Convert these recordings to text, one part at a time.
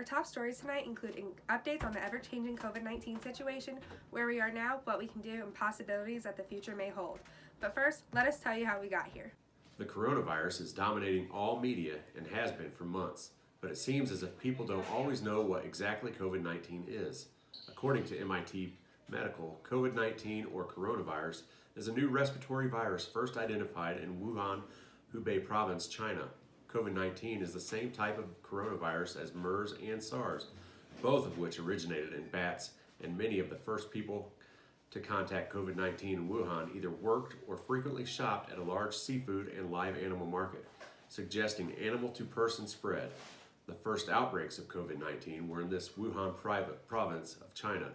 Our top stories tonight include updates on the ever-changing COVID-19 situation, where we are now, what we can do, and possibilities that the future may hold. But first, let us tell you how we got here. The coronavirus is dominating all media and has been for months, but it seems as if people don't always know what exactly COVID-19 is. According to MIT Medical, COVID-19 or coronavirus is a new respiratory virus first identified in Wuhan, Hubei province, China. COVID-19 is the same type of coronavirus as MERS and SARS, both of which originated in bats, and many of the first people to contact COVID-19 in Wuhan either worked or frequently shopped at a large seafood and live animal market, suggesting animal-to-person spread. The first outbreaks of COVID-19 were in this Wuhan province of China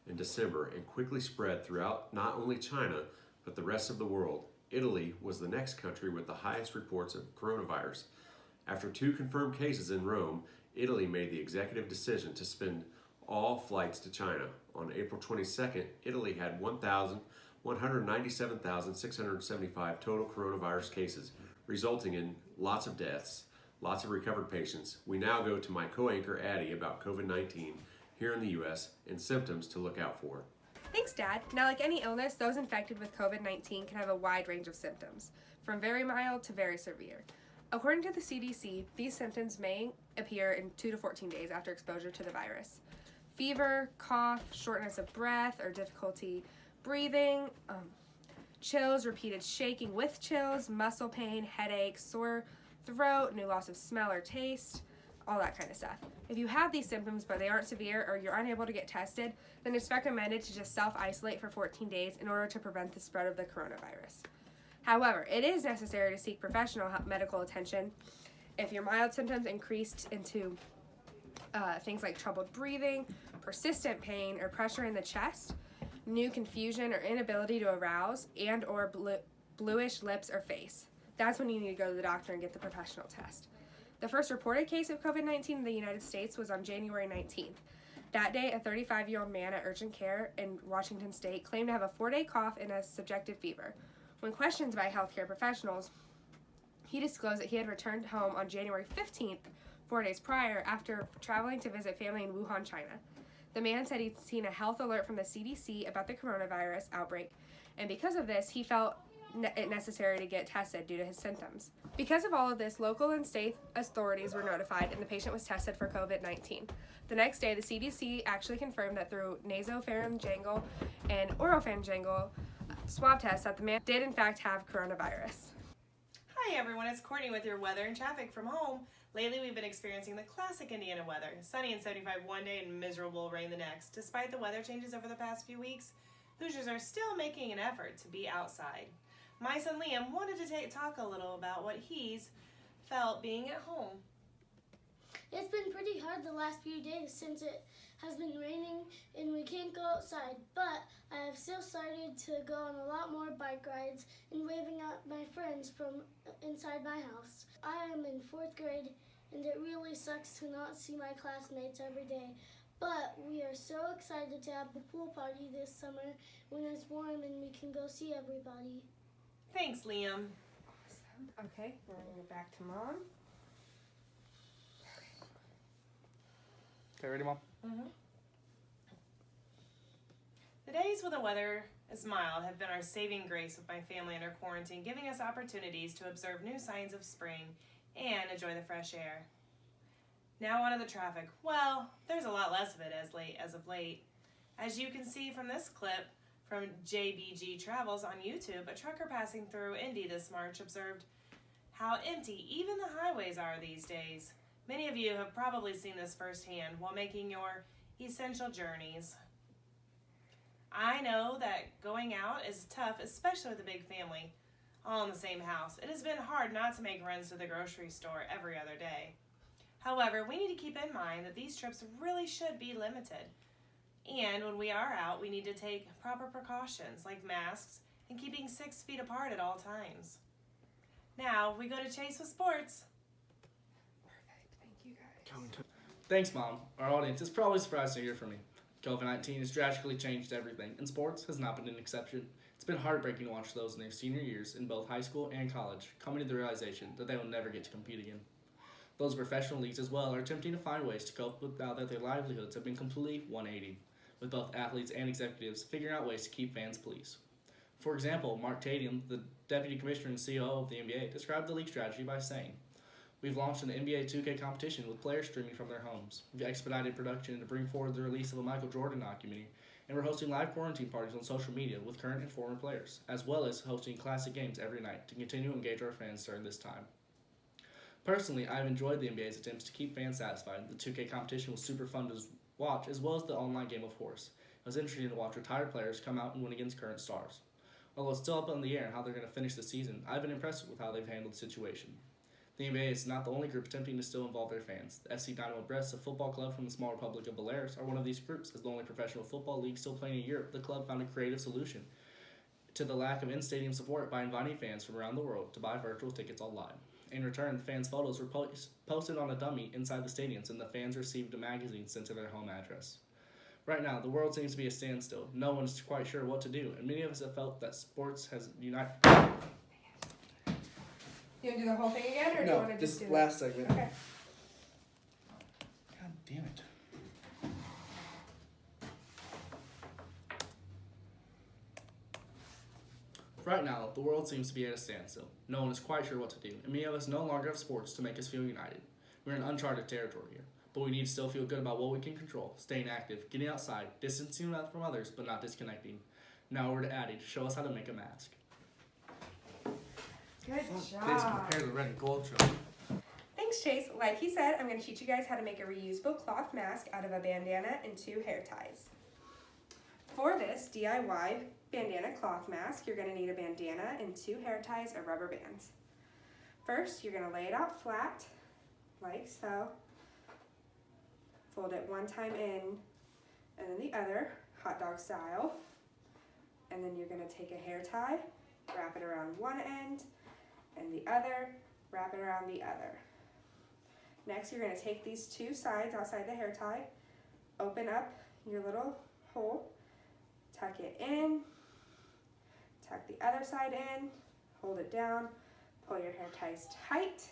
in December and quickly spread throughout not only China, but the rest of the world. Italy was the next country with the highest reports of coronavirus. After 2 confirmed cases in Rome, Italy made the executive decision to suspend all flights to China. On April 22nd, Italy had 197,675 total coronavirus cases, resulting in lots of deaths, lots of recovered patients. We now go to my co-anchor Addie about COVID-19 here in the U.S. and symptoms to look out for. Thanks, Dad. Now, like any illness, those infected with COVID-19 can have a wide range of symptoms, from very mild to very severe. According to the CDC, these symptoms may appear in 2 to 14 days after exposure to the virus. Fever, cough, shortness of breath or difficulty breathing, chills, repeated shaking with chills, muscle pain, headache, sore throat, new loss of smell or taste, all that kind of stuff. If you have these symptoms but they aren't severe or you're unable to get tested, then it's recommended to just self-isolate for 14 days in order to prevent the spread of the coronavirus. However, it is necessary to seek professional medical attention if your mild symptoms increased into things like troubled breathing, persistent pain or pressure in the chest, new confusion or inability to arouse, and or bluish lips or face. That's when you need to go to the doctor and get the professional test. The first reported case of COVID-19 in the United States was on January 19th. That day, a 35-year-old man at urgent care in Washington State claimed to have a 4-day cough and a subjective fever. When questioned by healthcare professionals, he disclosed that he had returned home on January 15th, 4 days prior, after traveling to visit family in Wuhan, China. The man said he'd seen a health alert from the CDC about the coronavirus outbreak, and because of this, he felt it necessary to get tested due to his symptoms. Because of all of this, local and state authorities were notified and the patient was tested for COVID-19. The next day, the CDC actually confirmed that through nasopharyngeal and oropharyngeal swab tests that the man did in fact have coronavirus. Hi everyone, it's Courtney with your weather and traffic from home. Lately we've been experiencing the classic Indiana weather, sunny and 75 one day and miserable rain the next. Despite the weather changes over the past few weeks, Hoosiers are still making an effort to be outside. My son Liam wanted to talk a little about what he's felt being at home. It's been pretty hard the last few days since it has been raining and we can't go outside, but I have still started to go on a lot more bike rides and waving at my friends from inside my house. I am in 4th grade and it really sucks to not see my classmates every day, but we are so excited to have the pool party this summer when it's warm and we can go see everybody. Thanks, Liam. Awesome. Okay, we're going to go back to Mom. Okay, ready, Mom? The days when the weather is mild have been our saving grace with my family under quarantine, giving us opportunities to observe new signs of spring and enjoy the fresh air. Now on to the traffic. Well, there's a lot less of it as of late. As you can see from this clip from JBG Travels on YouTube, a trucker passing through Indy this March observed how empty even the highways are these days. Many of you have probably seen this firsthand while making your essential journeys. I know that going out is tough, especially with a big family, all in the same house. It has been hard not to make runs to the grocery store every other day. However, we need to keep in mind that these trips really should be limited. And when we are out, we need to take proper precautions like masks and keeping 6 feet apart at all times. Now, we go to Chase with sports. Perfect. Thank you, guys. Thanks, Mom. Our audience is probably surprised to hear from me. COVID-19 has drastically changed everything, and sports has not been an exception. It's been heartbreaking to watch those in their senior years in both high school and college coming to the realization that they will never get to compete again. Those professional leagues as well are attempting to find ways to cope with now that their livelihoods have been completely 180, with both athletes and executives figuring out ways to keep fans pleased. For example, Mark Tadium, the Deputy Commissioner and CEO of the NBA, described the league strategy by saying, "We've launched an NBA 2K competition with players streaming from their homes. We've expedited production to bring forward the release of a Michael Jordan documentary, and we're hosting live quarantine parties on social media with current and former players, as well as hosting classic games every night to continue to engage our fans during this time." Personally, I've enjoyed the NBA's attempts to keep fans satisfied. The 2K competition was super fun to watch, as well as the online game of Horse. It was interesting to watch retired players come out and win against current stars. Although it's still up in the air on how they're going to finish the season, I've been impressed with how they've handled the situation. The NBA is not the only group attempting to still involve their fans. The FC Dynamo Brest, a football club from the small Republic of Belarus, are one of these groups. As the only professional football league still playing in Europe, the club found a creative solution to the lack of in-stadium support by inviting fans from around the world to buy virtual tickets online. In return, fans' photos were posted on a dummy inside the stadiums, and the fans received a magazine sent to their home address. Right now, the world seems to be a standstill. No one's quite sure what to do, and many of us have felt that sports has united. You want to do the whole thing again, or do you want to just do this last segment. Okay. God damn it. Right now, the world seems to be at a standstill. No one is quite sure what to do, and many of us no longer have sports to make us feel united. We're in uncharted territory here, but we need to still feel good about what we can control, staying active, getting outside, distancing from others, but not disconnecting. Now we're to Addie to show us how to make a mask. Good Please job. compare the red and gold trophy. Thanks, Chase. Like he said, I'm going to teach you guys how to make a reusable cloth mask out of a bandana and 2 hair ties. For this DIY bandana cloth mask, you're going to need a bandana and 2 hair ties or rubber bands. First, you're going to lay it out flat, like so. Fold it one time in, and then the other, hot dog style. And then you're going to take a hair tie, wrap it around one end, and the other, wrap it around the other. Next, you're going to take these 2 sides outside the hair tie, open up your little hole, tuck it in, tuck the other side in, hold it down, pull your hair ties tight.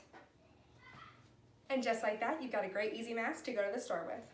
And just like that, you've got a great easy mask to go to the store with.